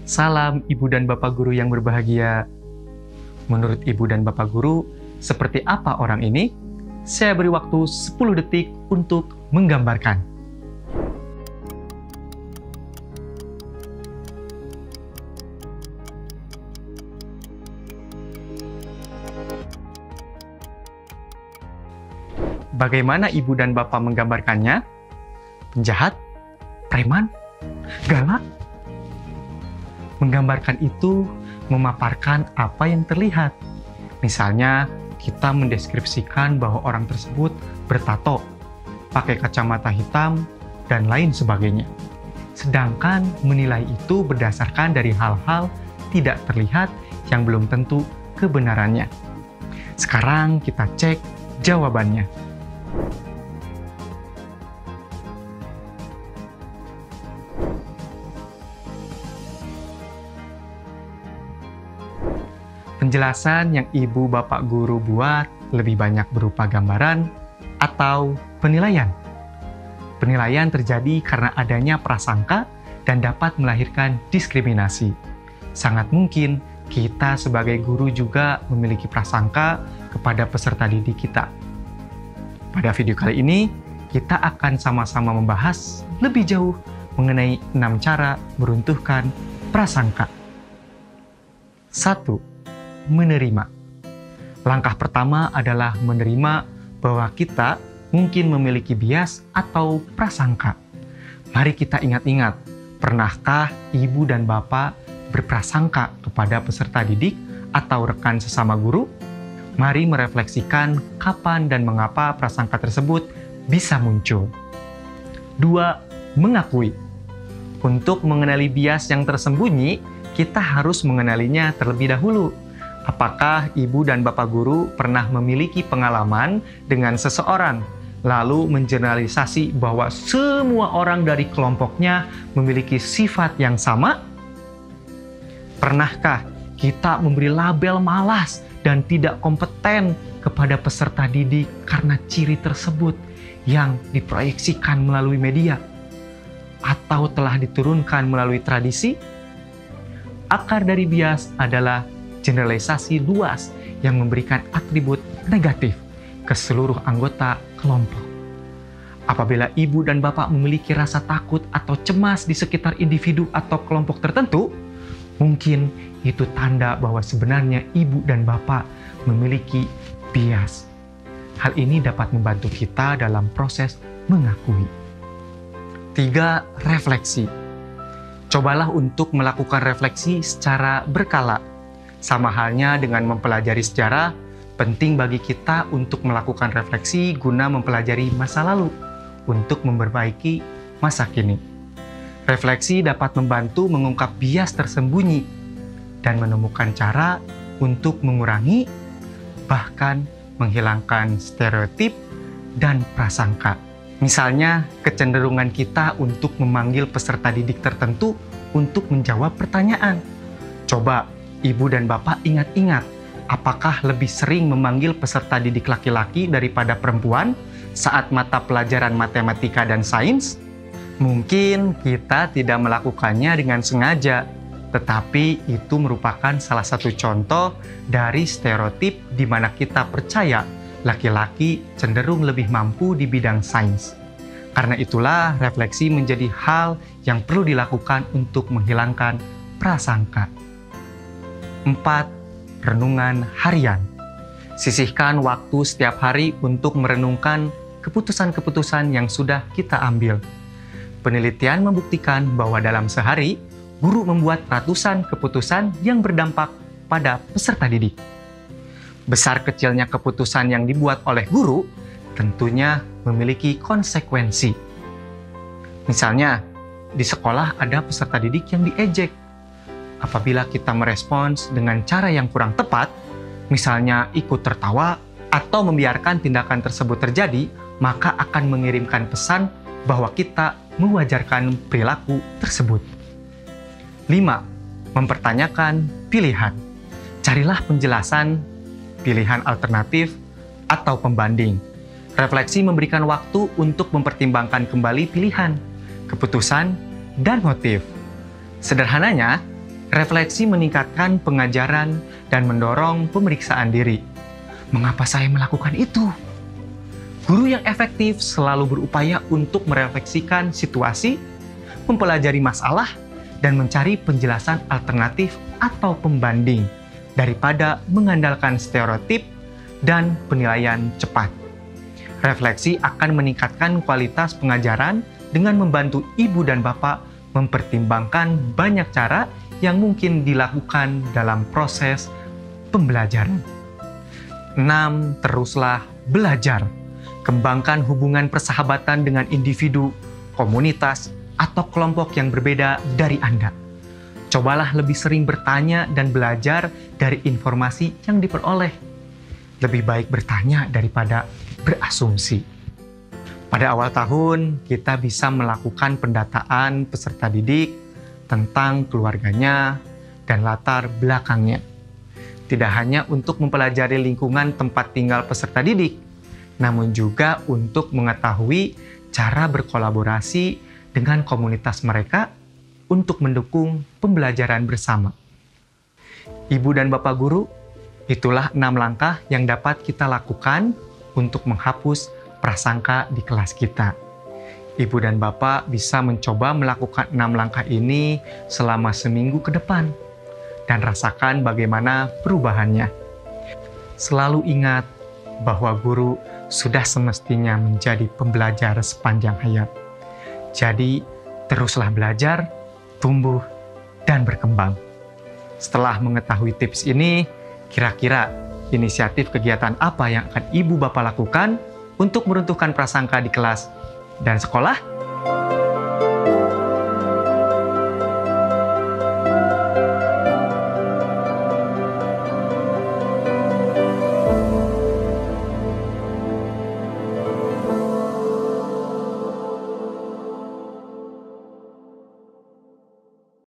Salam Ibu dan Bapak Guru yang berbahagia. Menurut Ibu dan Bapak Guru, seperti apa orang ini? Saya beri waktu 10 detik untuk menggambarkan. Bagaimana Ibu dan Bapak menggambarkannya? Penjahat? Preman? Galak? Menggambarkan itu memaparkan apa yang terlihat. Misalnya, kita mendeskripsikan bahwa orang tersebut bertato, pakai kacamata hitam, dan lain sebagainya. Sedangkan menilai itu berdasarkan dari hal-hal tidak terlihat yang belum tentu kebenarannya. Sekarang kita cek jawabannya. Penjelasan yang Ibu Bapak Guru buat lebih banyak berupa gambaran atau penilaian. Penilaian terjadi karena adanya prasangka dan dapat melahirkan diskriminasi. Sangat mungkin kita sebagai guru juga memiliki prasangka kepada peserta didik kita. Pada video kali ini, kita akan sama-sama membahas lebih jauh mengenai 6 cara meruntuhkan prasangka. 1. Menerima. Langkah pertama adalah menerima bahwa kita mungkin memiliki bias atau prasangka. Mari kita ingat-ingat, pernahkah Ibu dan Bapak berprasangka kepada peserta didik atau rekan sesama guru? Mari merefleksikan kapan dan mengapa prasangka tersebut bisa muncul. 2. Mengakui. Untuk mengenali bias yang tersembunyi, kita harus mengenalinya terlebih dahulu. Apakah Ibu dan Bapak Guru pernah memiliki pengalaman dengan seseorang, lalu mengeneralisasi bahwa semua orang dari kelompoknya memiliki sifat yang sama? Pernahkah kita memberi label malas dan tidak kompeten kepada peserta didik karena ciri tersebut yang diproyeksikan melalui media? Atau telah diturunkan melalui tradisi? Akar dari bias adalah generalisasi luas yang memberikan atribut negatif ke seluruh anggota kelompok. Apabila Ibu dan Bapak memiliki rasa takut atau cemas di sekitar individu atau kelompok tertentu, mungkin itu tanda bahwa sebenarnya Ibu dan Bapak memiliki bias. Hal ini dapat membantu kita dalam proses mengakui. 3. Refleksi. Cobalah untuk melakukan refleksi secara berkala. Sama halnya dengan mempelajari sejarah, penting bagi kita untuk melakukan refleksi guna mempelajari masa lalu untuk memperbaiki masa kini. Refleksi dapat membantu mengungkap bias tersembunyi dan menemukan cara untuk mengurangi, bahkan menghilangkan stereotip dan prasangka. Misalnya, kecenderungan kita untuk memanggil peserta didik tertentu untuk menjawab pertanyaan. Coba Ibu dan Bapak ingat-ingat, apakah lebih sering memanggil peserta didik laki-laki daripada perempuan saat mata pelajaran matematika dan sains? Mungkin kita tidak melakukannya dengan sengaja, tetapi itu merupakan salah satu contoh dari stereotip di mana kita percaya laki-laki cenderung lebih mampu di bidang sains. Karena itulah refleksi menjadi hal yang perlu dilakukan untuk menghilangkan prasangka. 4. Renungan harian. Sisihkan waktu setiap hari untuk merenungkan keputusan-keputusan yang sudah kita ambil. Penelitian membuktikan bahwa dalam sehari, guru membuat ratusan keputusan yang berdampak pada peserta didik. Besar kecilnya keputusan yang dibuat oleh guru tentunya memiliki konsekuensi. Misalnya, di sekolah ada peserta didik yang diejek. Apabila kita merespons dengan cara yang kurang tepat, misalnya ikut tertawa atau membiarkan tindakan tersebut terjadi, maka akan mengirimkan pesan bahwa kita mewajarkan perilaku tersebut. 5. Mempertanyakan pilihan. Carilah penjelasan, pilihan alternatif, atau pembanding. Refleksi memberikan waktu untuk mempertimbangkan kembali pilihan, keputusan, dan motif. Sederhananya, refleksi meningkatkan pengajaran dan mendorong pemeriksaan diri. Mengapa saya melakukan itu? Guru yang efektif selalu berupaya untuk merefleksikan situasi, mempelajari masalah, dan mencari penjelasan alternatif atau pembanding daripada mengandalkan stereotip dan penilaian cepat. Refleksi akan meningkatkan kualitas pengajaran dengan membantu ibu dan bapak mempertimbangkan banyak cara yang mungkin dilakukan dalam proses pembelajaran. 6. Teruslah belajar. Kembangkan hubungan persahabatan dengan individu, komunitas, atau kelompok yang berbeda dari Anda. Cobalah lebih sering bertanya dan belajar dari informasi yang diperoleh. Lebih baik bertanya daripada berasumsi. Pada awal tahun, kita bisa melakukan pendataan peserta didik tentang keluarganya dan latar belakangnya. Tidak hanya untuk mempelajari lingkungan tempat tinggal peserta didik, namun juga untuk mengetahui cara berkolaborasi dengan komunitas mereka untuk mendukung pembelajaran bersama. Ibu dan Bapak Guru, itulah 6 langkah yang dapat kita lakukan untuk menghapus prasangka di kelas kita. Ibu dan Bapak bisa mencoba melakukan 6 langkah ini selama seminggu ke depan dan rasakan bagaimana perubahannya. Selalu ingat bahwa guru sudah semestinya menjadi pembelajar sepanjang hayat. Jadi, teruslah belajar, tumbuh, dan berkembang. Setelah mengetahui tips ini, kira-kira inisiatif kegiatan apa yang akan Ibu Bapak lakukan untuk meruntuhkan prasangka di kelas dan sekolah?